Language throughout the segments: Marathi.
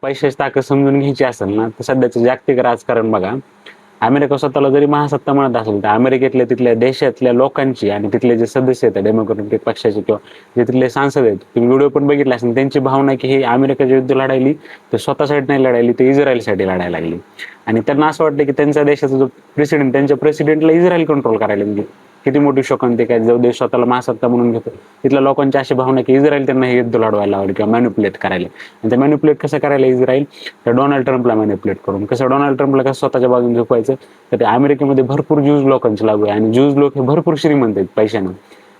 पैशाची ताकद समजून घ्यायची असेल ना, तर सध्याचं जागतिक राजकारण बघा. अमेरिका स्वतःला जरी महासत्ता म्हणत असेल, तर अमेरिकेतल्या तिथल्या देशातल्या लोकांची आणि तिथले जे सदस्य आहेत डेमोक्रेटिक पक्षाचे किंवा जे तिथले सांसद आहेत, तुम्ही व्हिडिओ पण बघितला असेल, त्यांची भावना की हे अमेरिकाच्या युद्ध लढायली तर स्वतःसाठी नाही लढायली, ते इस्रायलसाठी लढायला लागली. आणि त्यांना असं वाटलं की त्यांच्या देशाचा जो प्रेसिडेंट, त्यांच्या प्रेसिडेंटला इस्रायल कंट्रोल करायला, म्हणजे किती मोठी शोकांतिका आहे. जो देश स्वतःला महासत्ता म्हणून घेतो, तिथल्या लोकांची अशी भावना की इस्रायल त्यांना हे युद्ध लढवायला लावले किंवा मॅन्युप्युलेट करायला. आणि ते मॅन्युप्युलेट कसं करायला इस्रायल, तर डोनाल्ड ट्रम्पला मॅन्युप्युलेट करून. कसं डोनाल्ड ट्रम्पला कसं स्वतःच्या बाजूने झोपायचं, तर ते अमेरिकेमध्ये भरपूर ज्यूज लोकांची लागू आहे आणि ज्यूज लोक हे भरपूर श्रीमंत आहेत पैशानं.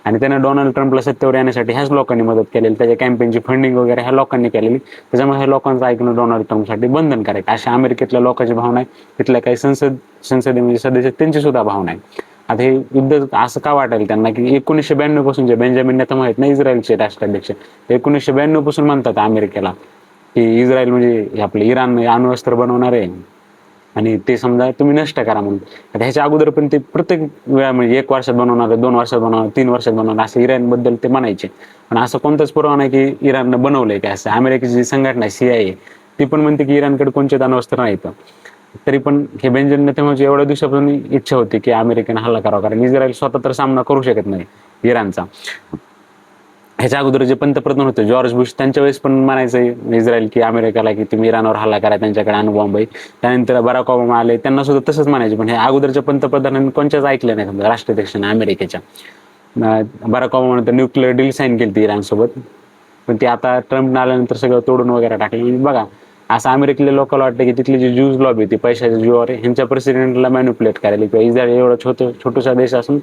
आणि त्यानं डोनाल्ड ट्रम्पला सत्तेवर येण्यासाठी ह्याच लोकांनी मदत केलेली, त्याच्या कॅम्पेनची फंडिंग वगैरे ह्या लोकांनी केलेली. त्याच्यामुळे ह्या लोकांचं ऐकणं डोनाल्ड ट्रम्पसाठी बंधनकारक, अशा अमेरिकेतल्या लोकांची भावना आहे. तिथल्या काही संसदेमध्ये सदस्य त्यांची सुद्धा भावना आहे. आता हे युद्ध असं का वाटेल त्यांना की 1992 पासून जे बेंजामिन नेतान्याहू आहेत ना, इस्रायलचे राष्ट्राध्यक्ष, ते 1992 पासून म्हणतात अमेरिकेला की इस्रायल म्हणजे आपलं इराण अणुअस्त्र बनवणार आहे आणि ते समजा तुम्ही नष्ट करा म्हणून. आता ह्याच्या अगोदर पण ते प्रत्येक वेळा म्हणजे 1 वर्षात बनवणार, 2 वर्षात बनवणार, 3 वर्षात बनवणार, असं इराणबद्दल ते म्हणायचे. पण असं कोणताच पुरावा नाही की इराणनं बनवलंय काय. असं अमेरिकेची जी संघटना आहे CIA, ती पण म्हणते की इराणकडे कोणतेच अणुअस्त्र नाहीत. तरी पण हे बेंजामिन नेतान्याहूची एवढ्या दिवसापासून इच्छा होती की अमेरिकेने हल्ला करावा, कारण इस्रायल स्वतः तर सामना करू शकत नाही इराणचा. ह्याच्या अगोदर जे पंतप्रधान होते जॉर्ज बुश, त्यांच्या वेळेस पण म्हणायचं इस्रायल की अमेरिकेला की तुम्ही इराणवर हल्ला करा, त्यांच्याकडे अणुबॉम्ब आहे. त्यानंतर बराक ओबामा आले, त्यांना सुद्धा तसंच म्हणायचे. पण हे अगोदरच्या पंतप्रधानांनी कोणत्याच ऐकलं नाही समजा राष्ट्राध्यक्षांना अमेरिकेच्या. बराक ओबामा नंतर न्यूक्लिअर डील साईन केली ती इराणसोबत, पण ते आता ट्रम्प आल्यानंतर सगळं तोडून वगैरे टाकले. बघा, असं अमेरिकेतल्या लोकांना वाटतं की तिथली जी ज्यूज लॉबी, ती पैशाच्या जीवावर आहे, ह्यांच्या प्रेसिडेंटला मॅन्युप्युलेट करायला किंवा इस्रायल एवढा छोटासा देश असून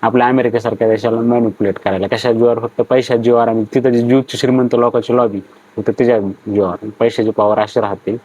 आपल्या अमेरिकेसारख्या देशाला मॅन्युप्युलेट करायला. कशा जीवावर, फक्त पैशाच्या जीवावर. आणि तिथं जे ज्यूजची श्रीमंत लोकांची लॉबी, फक्त त्याच्या जीवावर पैशाची पॉवर अशी राहते.